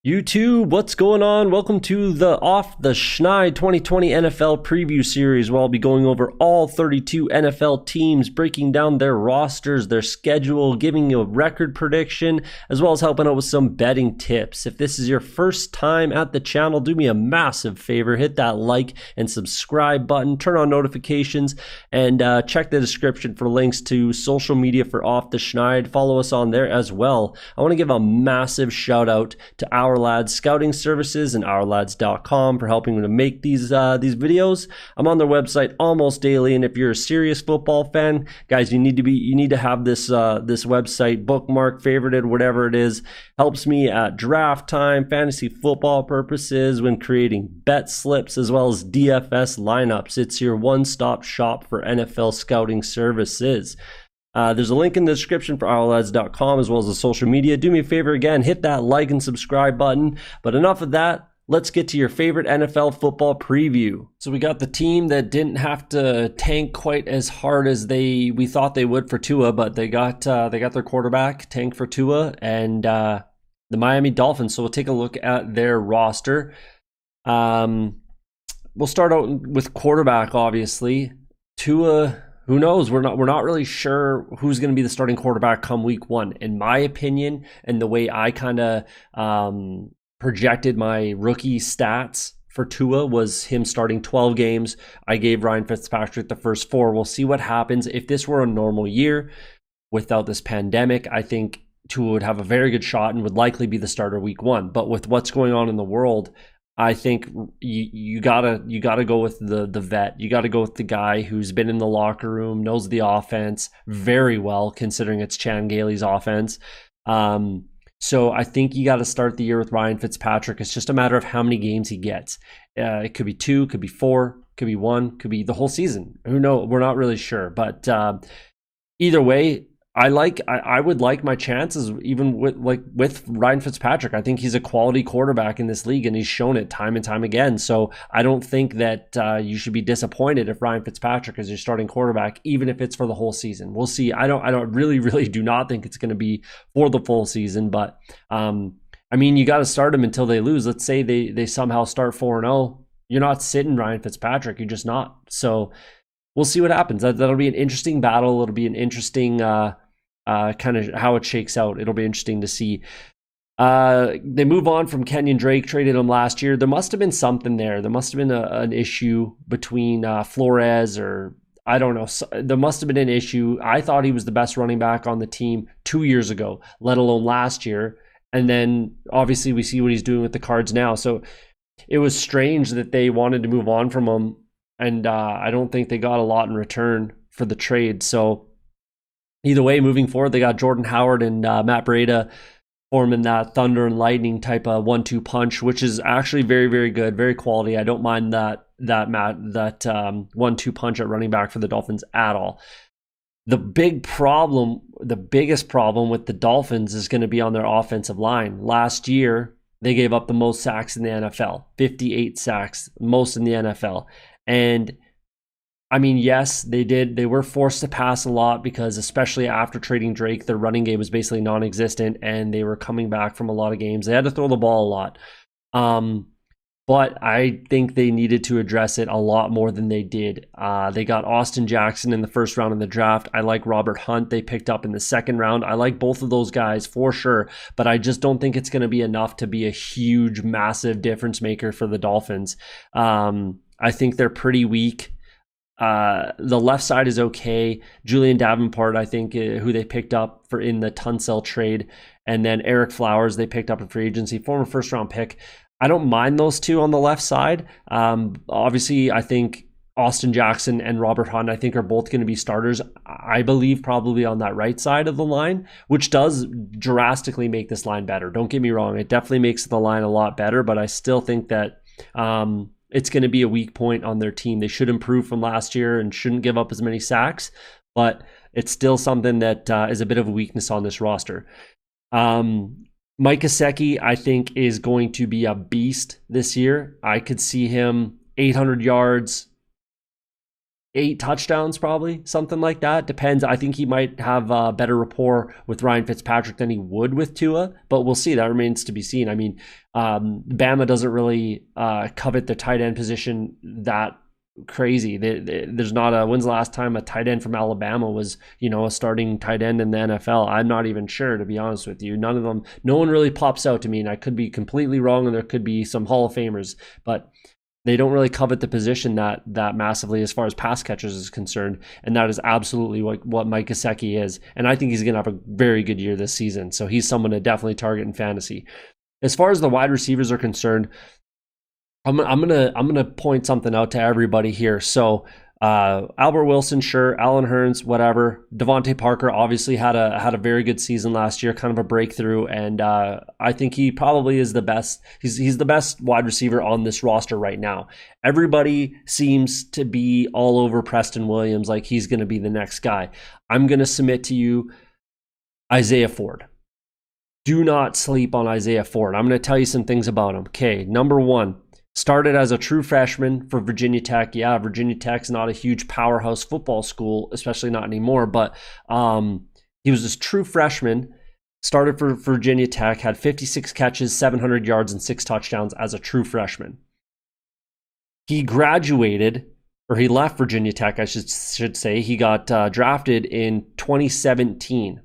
YouTube, what's going on? Welcome to the Off the Schneid 2020 NFL Preview Series, where I'll be going over all 32 NFL teams, breaking down their rosters, their schedule, giving you a record prediction, as well as helping out with some betting tips. If this is your first time at the channel, do me a massive favor, hit that like and subscribe button, turn on notifications, and check the description for links to social media for Off the Schneid. Follow us on there as well. I want to give a massive shout out to OurLads Scouting Services and OurLads.com for helping me to make these videos. I'm on their website almost daily, and if you're a serious football fan, guys, you need to have this website bookmarked, favorited, whatever it is. Helps me at draft time, fantasy football purposes, when creating bet slips, as well as DFS lineups. It's your one-stop shop for NFL scouting services. There's a link in the description for OurLads.com as well as the social media. Do me a favor again, hit that like and subscribe button. But enough of that. Let's get to your favorite NFL football preview. So we got the team that didn't have to tank quite as hard as we thought they would for Tua, but they got their quarterback tank for Tua, and the Miami Dolphins. So we'll take a look at their roster. We'll start out with quarterback, obviously. Tua. Who knows? We're not really sure who's going to be the starting quarterback come week one. In my opinion, and the way I kind of projected my rookie stats for Tua was him starting 12 games. I gave Ryan Fitzpatrick the first 4. We'll see what happens. If this were a normal year without this pandemic, I think Tua would have a very good shot and would likely be the starter week one. But with what's going on in the world, I think you gotta go with the vet. You gotta go with the guy who's been in the locker room, knows the offense very well, considering it's Chan Gailey's offense. So I think you got to start the year with Ryan Fitzpatrick. It's just a matter of how many games he gets. It could be 2, could be 4, could be 1, could be the whole season. Who knows? We're not really sure. But either way, I would like my chances even with Ryan Fitzpatrick. I think he's a quality quarterback in this league, and he's shown it time and time again. So I don't think that you should be disappointed if Ryan Fitzpatrick is your starting quarterback, even if it's for the whole season. We'll see. I really do not think it's going to be for the full season, but I mean, you got to start them until they lose. Let's say they somehow start 4-0. You're not sitting Ryan Fitzpatrick. You're just not. So we'll see what happens. That'll be an interesting battle. It'll be an interesting kind of how it shakes out. It'll be interesting to see. They move on from Kenyon Drake, traded him last year. There must have been something there. There must have been an issue between Flores, or I don't know. There must have been an issue. I thought he was the best running back on the team 2 years ago, let alone last year. And then obviously we see what he's doing with the Cards now. So it was strange that they wanted to move on from him. And I don't think they got a lot in return for the trade. So either way, moving forward, they got Jordan Howard and Matt Breida forming that thunder and lightning type of 1-2 punch, which is actually very, very good, very quality. I don't mind that 1-2 punch at running back for the Dolphins at all. The biggest problem with the Dolphins is going to be on their offensive line. Last year, they gave up the most sacks in the NFL, 58 sacks, most in the NFL. And I mean, yes, they did. They were forced to pass a lot because, especially after trading Drake, their running game was basically non-existent, and they were coming back from a lot of games. They had to throw the ball a lot. But I think they needed to address it a lot more than they did. They got Austin Jackson in the first round of the draft. I like Robert Hunt they picked up in the second round. I like both of those guys for sure, but I just don't think it's going to be enough to be a huge, massive difference maker for the Dolphins. I think they're pretty weak. The left side is okay. Julian Davenport, I think, who they picked up in the Tunsil trade, and then Eric Flowers they picked up in free agency, former first round pick. I don't mind those two on the left side. Obviously, I think Austin Jackson and Robert Hunt, I think, are both going to be starters. I believe probably on that right side of the line, which does drastically make this line better. Don't get me wrong. It definitely makes the line a lot better, but I still think that it's going to be a weak point on their team. They should improve from last year and shouldn't give up as many sacks, but it's still something that is a bit of a weakness on this roster. Mike Gesicki, I think, is going to be a beast this year. I could see him 800 yards, 8 touchdowns, probably something like that. Depends. I think he might have a better rapport with Ryan Fitzpatrick than he would with Tua, but we'll see. That remains to be seen. I mean, Bama doesn't really covet the tight end position that crazy. There's not a, when's the last time a tight end from Alabama was, a starting tight end in the NFL? I'm not even sure, to be honest with you. None of them, no one really pops out to me, and I could be completely wrong, and there could be some Hall of Famers, but they don't really covet the position that massively as far as pass catchers is concerned, and that is absolutely what Mike Gesicki is. And I think he's going to have a very good year this season, so he's someone to definitely target in fantasy. As far as the wide receivers are concerned, I'm gonna point something out to everybody here. So Albert Wilson, sure. Allen Hurns, whatever. Devontae Parker obviously had a very good season last year, kind of a breakthrough, and I think he probably is the best. He's the best wide receiver on this roster right now. Everybody seems to be all over Preston Williams, like he's going to be the next guy. I'm going to submit to you Isaiah Ford. Do not sleep on Isaiah Ford. I'm going to tell you some things about him. Okay, number one. Started as a true freshman for Virginia Tech. Yeah, Virginia Tech's not a huge powerhouse football school, especially not anymore, but he was this true freshman, started for Virginia Tech, had 56 catches, 700 yards, and 6 touchdowns as a true freshman. He graduated, or he left Virginia Tech, I should say. He got drafted in 2017.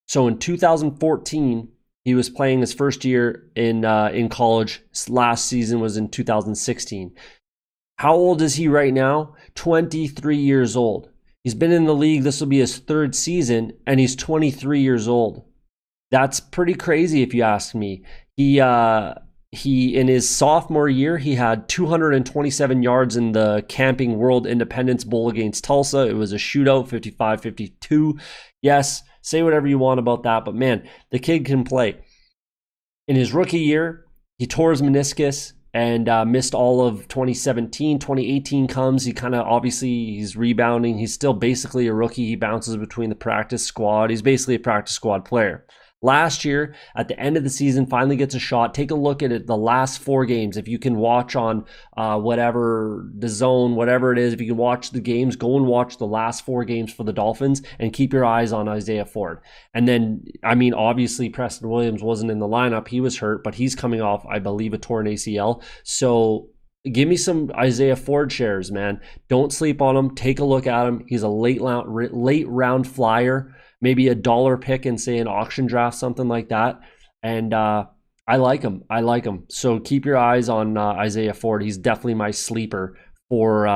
So in 2014, he was playing his first year in college. His last season was in 2016. How old is he right now? 23 years old. He's been in the league. This will be his 3rd season, and he's 23 years old. That's pretty crazy if you ask me. He in his sophomore year, he had 227 yards in the Camping World Independence Bowl against Tulsa. It was a shootout, 55-52. Yes, say whatever you want about that, but man, the kid can play. In his rookie year, he tore his meniscus and missed all of 2017. 2018 comes. He kind of, obviously, he's rebounding. He's still basically a rookie. He bounces between the practice squad. He's basically a practice squad player. Last year, at the end of the season, finally gets a shot. Take a look at it, the last 4 games. If you can watch on whatever, the zone, whatever it is, if you can watch the games, go and watch the last 4 games for the Dolphins and keep your eyes on Isaiah Ford. And then, I mean, obviously Preston Williams wasn't in the lineup. He was hurt, but he's coming off, I believe, a torn ACL. So give me some Isaiah Ford shares, man. Don't sleep on him. Take a look at him. He's a late round flyer. Maybe a $1 pick in, say, an auction draft, something like that. And I like him. So keep your eyes on Isaiah Ford. He's definitely my sleeper for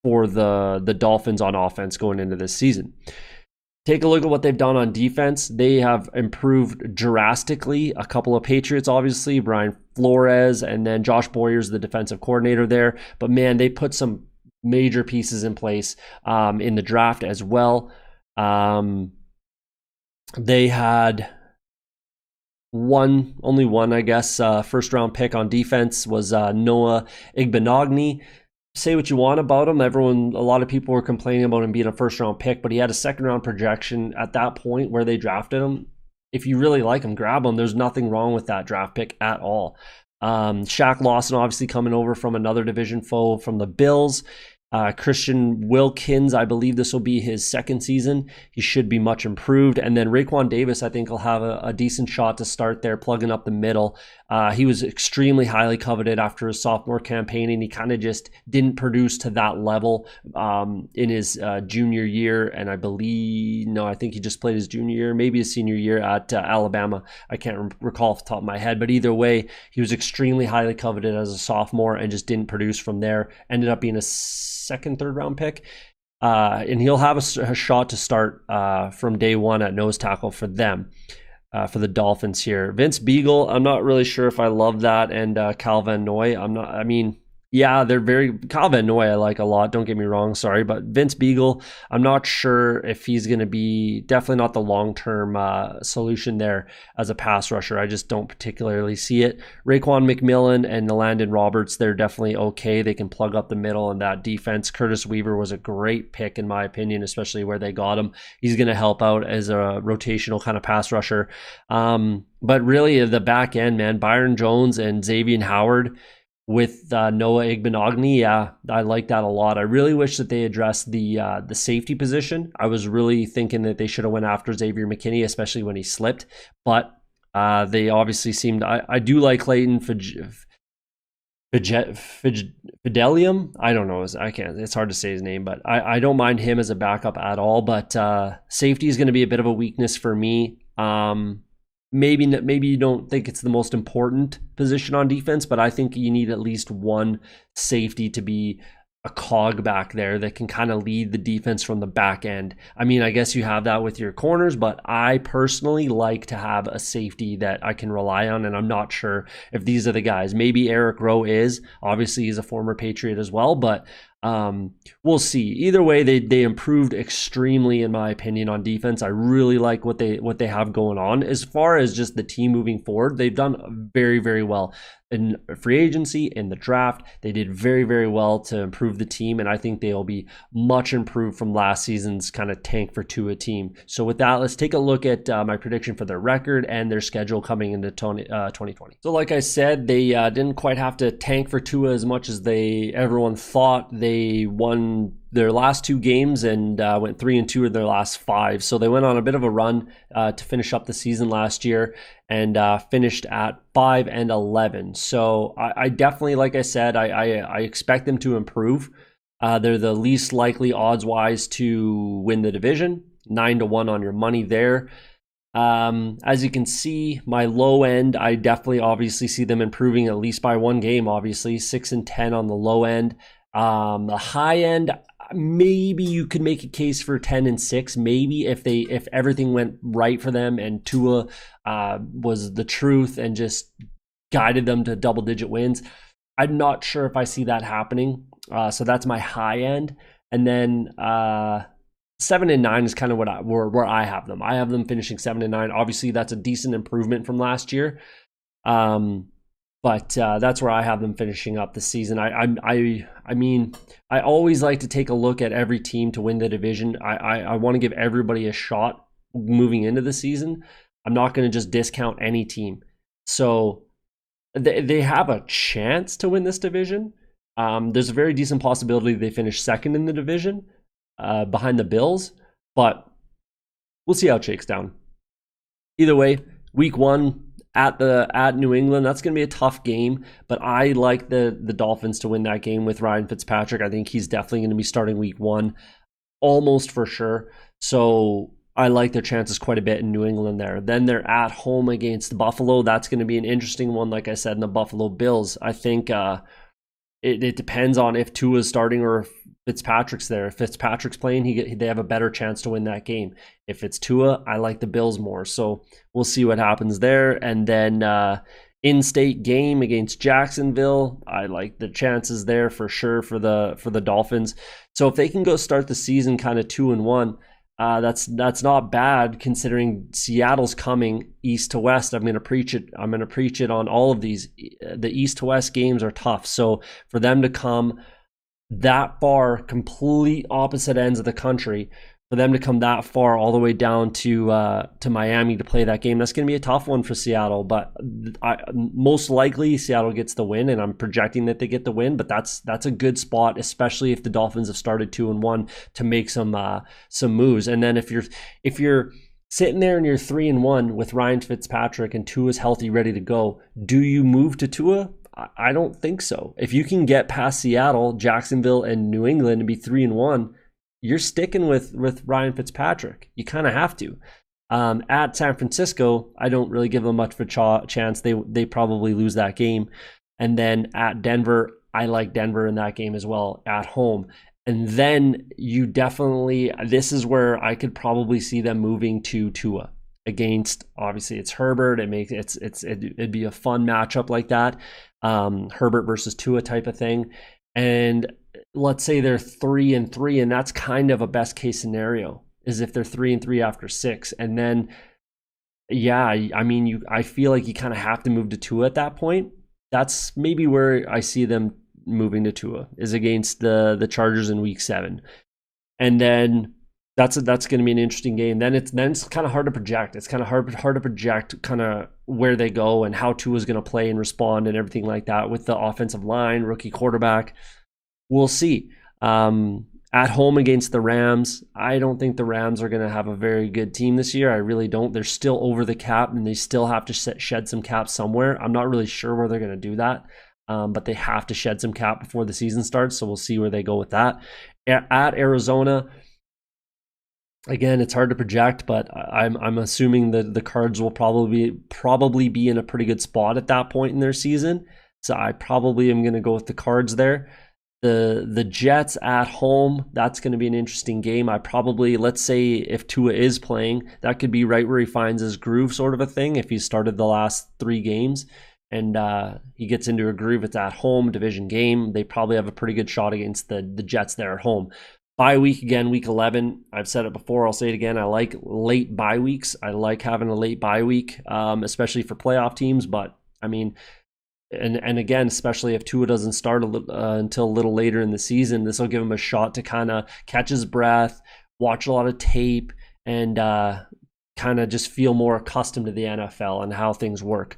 the Dolphins on offense going into this season. Take a look at what they've done on defense. They have improved drastically. A couple of Patriots, obviously, Brian Flores, and then Josh Boyer's the defensive coordinator there. But man, they put some major pieces in place in the draft as well. They had only one, I guess, first round pick on defense was Noah Igbenogany. Say what you want about him. A lot of people were complaining about him being a first round pick, but he had a second round projection at that point where they drafted him. If you really like him, grab him. There's nothing wrong with that draft pick at all. Shaq Lawson obviously coming over from another division foe from the Bills. Christian Wilkins, I believe this will be his 2nd season. He should be much improved. And then Raekwon Davis, I think, will have a decent shot to start there, plugging up the middle. He was extremely highly coveted after his sophomore campaign, and he kind of just didn't produce to that level in his junior year. And I think he just played his junior year, maybe his senior year at Alabama. I can't recall off the top of my head, but either way, he was extremely highly coveted as a sophomore and just didn't produce from there. Ended up being a 2nd, 3rd round pick. And he'll have a shot to start from day one at nose tackle for them, for the Dolphins here. Vince Beagle, I'm not really sure if I love that. And Kyle Van Noy, they're Kyle Van Noy I like a lot, don't get me wrong, sorry. But Vince Beagle, I'm not sure if he's going to be, definitely not the long-term solution there as a pass rusher. I just don't particularly see it. Raekwon McMillan and Landon Roberts, they're definitely okay. They can plug up the middle in that defense. Curtis Weaver was a great pick in my opinion, especially where they got him. He's going to help out as a rotational kind of pass rusher. But really the back end, man, Byron Jones and Xavier Howard, with Noah Igbenogany. Yeah, I like that a lot. I really wish that they addressed the safety position. I was really thinking that they should have went after Xavier McKinney, especially when he slipped. But they obviously seemed. I do like Clayton Fidelium. I don't know. I can't. It's hard to say his name, but I don't mind him as a backup at all. But safety is going to be a bit of a weakness for me. Maybe you don't think it's the most important position on defense, but I think you need at least one safety to be a cog back there that can kind of lead the defense from the back end. I mean, I guess you have that with your corners, but I personally like to have a safety that I can rely on, and I'm not sure if these are the guys. Maybe Eric Rowe is. Obviously, he's a former Patriot as well, but we'll see. Either way, they improved extremely, in my opinion, on defense. I really like what they have going on. As far as just the team moving forward, they've done very, very well in free agency, in the draft. They did very, very well to improve the team, and I think they'll be much improved from last season's kind of tank for Tua team. So with that, let's take a look at my prediction for their record and their schedule coming into 2020. So like I said, they didn't quite have to tank for Tua as much as everyone thought. They won their last 2 games and went 3-2 in their last 5. So they went on a bit of a run to finish up the season last year and finished at 5-11. So I definitely, like I said, I expect them to improve. They're the least likely odds-wise to win the division, 9-1 on your money there. As you can see, my low end, I definitely obviously see them improving at least by 1 game, obviously 6-10 on the low end. The high end, maybe you could make a case for 10-6. Maybe if everything went right for them and Tua was the truth and just guided them to double-digit wins. I'm not sure if I see that happening. So that's my high end, and then 7-9 is kind of where I have them. I have them finishing 7-9. Obviously, that's a decent improvement from last year. But that's where I have them finishing up the season. I mean, I always like to take a look at every team to win the division. I want to give everybody a shot moving into the season. I'm not going to just discount any team. So they have a chance to win this division. There's a very decent possibility they finish second in the division behind the Bills, but we'll see how it shakes down. Either way, week 1 at New England, that's going to be a tough game, but I like the Dolphins to win that game with Ryan Fitzpatrick. I think he's definitely going to be starting week 1, almost for sure. So I like their chances quite a bit in New England there. Then they're at home against Buffalo. That's going to be an interesting one, like I said, in the Buffalo Bills. I think it depends on if Tua's starting or if Fitzpatrick's there. If Fitzpatrick's playing, they have a better chance to win that game. If it's Tua, I like the Bills more. So we'll see what happens there. And then in-state game against Jacksonville, I like the chances there for sure for the Dolphins. So if they can go start the season kind of 2-1, that's not bad considering Seattle's coming east to west. I'm going to preach it on all of these. The east to west games are tough. So for them to come that far, complete opposite ends of the country, for them to come that far all the way down to Miami to play that game, that's going to be a tough one for Seattle. But most likely Seattle gets the win, and I'm projecting that they get the win. But that's a good spot, especially if the Dolphins have started 2-1 to make some moves. And then if you're sitting there and you're 3-1 with Ryan Fitzpatrick and Tua's healthy, ready to go, do you move to Tua? I don't think so. If you can get past Seattle, Jacksonville, and New England and be 3-1, you're sticking with Ryan Fitzpatrick. You kind of have to. At San Francisco, I don't really give them much of a chance. They probably lose that game. And then at Denver, I like Denver in that game as well at home. And then you definitely, this is where I could probably see them moving to Tua against, obviously it's Herbert. It'd be a fun matchup like that. Herbert versus Tua type of thing. And let's say they're 3-3, and that's kind of a best case scenario, is if they're 3-3 after 6. And then, yeah, I mean, I feel like you kind of have to move to Tua at that point. That's maybe where I see them moving to Tua, is against the Chargers in week 7. And then that's going to be an interesting game. Then it's kind of hard to project. It's kind of hard to project kind of where they go and how Tua's going to play and respond and everything like that with the offensive line, rookie quarterback. We'll see. At home against the Rams, I don't think the Rams are going to have a very good team this year. I really don't. They're still over the cap, and they still have to shed some cap somewhere. I'm not really sure where they're going to do that, but they have to shed some cap before the season starts, so we'll see where they go with that. At Arizona, again, it's hard to project, but I'm assuming that the Cards will probably be in a pretty good spot at that point in their season, so I probably am going to go with the Cards there. The Jets at home, that's going to be an interesting game. Let's say if Tua is playing, that could be right where he finds his groove sort of a thing. If he started the last 3 games and he gets into a groove, it's at home, division game, they probably have a pretty good shot against the Jets there at home. Bye week again, week 11. I've said it before, I'll say it again. I like late bye weeks. I like having a late bye week, especially for playoff teams. But I mean, and again, especially if Tua doesn't start until a little later in the season, this will give him a shot to kind of catch his breath, watch a lot of tape, and kind of just feel more accustomed to the NFL and how things work.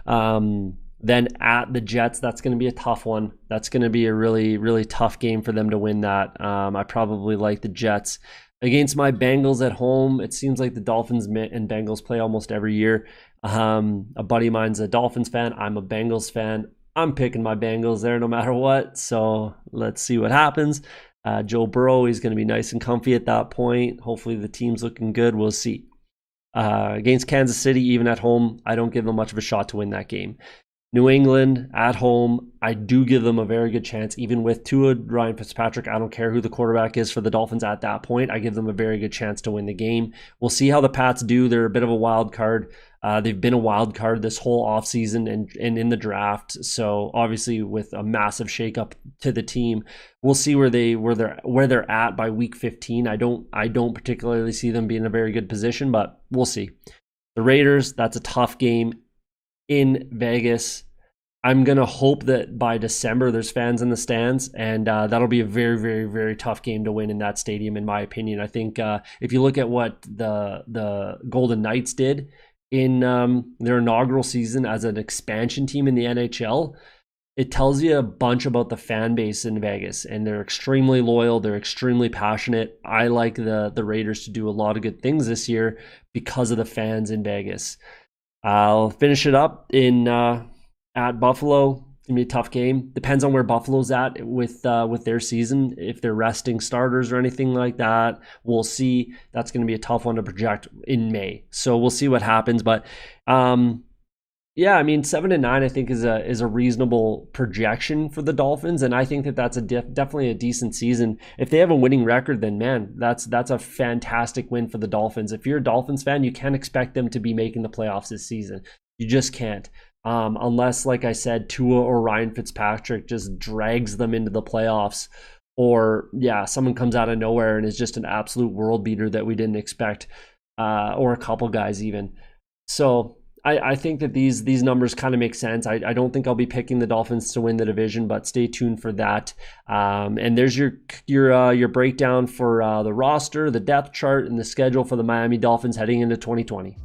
Then at the Jets, that's going to be a tough one. That's going to be a really, really tough game for them to win that. I probably like the Jets. Against my Bengals at home, it seems like the Dolphins and Bengals play almost every year. A buddy of mine's a Dolphins fan. I'm a Bengals fan. I'm picking my Bengals there no matter what. So let's see what happens. Joe Burrow, he's going to be nice and comfy at that point. Hopefully the team's looking good. We'll see. Against Kansas City, even at home, I don't give them much of a shot to win that game. New England at home, I do give them a very good chance. Even with Tua, Ryan Fitzpatrick, I don't care who the quarterback is for the Dolphins at that point. I give them a very good chance to win the game. We'll see how the Pats do. They're a bit of a wild card. They've been a wild card this whole offseason and in the draft. So obviously with a massive shakeup to the team, we'll see where they're at by week 15. I don't particularly see them being in a very good position, but we'll see. The Raiders, that's a tough game in Vegas. I'm going to hope that by December there's fans in the stands, and that'll be a very, very, very tough game to win in that stadium, in my opinion. I think if you look at what the Golden Knights did in their inaugural season as an expansion team in the NHL, it tells you a bunch about the fan base in Vegas, and they're extremely loyal. They're extremely passionate. I like the Raiders to do a lot of good things this year because of the fans in Vegas. I'll finish it up in at Buffalo. It's gonna be a tough game. Depends on where Buffalo's at with their season. If they're resting starters or anything like that, we'll see. That's gonna be a tough one to project in May. So we'll see what happens. But yeah, I mean 7-9 I think is a reasonable projection for the Dolphins, and I think that's definitely a decent season. If they have a winning record, then man, that's a fantastic win for the Dolphins. If you're a Dolphins fan, you can't expect them to be making the playoffs this season. You just can't. Unless, like I said, Tua or Ryan Fitzpatrick just drags them into the playoffs, or yeah, someone comes out of nowhere and is just an absolute world beater that we didn't expect, or a couple guys even. So I think that these numbers kind of make sense. I don't think I'll be picking the Dolphins to win the division, but stay tuned for that. And there's your breakdown for the roster, the depth chart, and the schedule for the Miami Dolphins heading into 2020.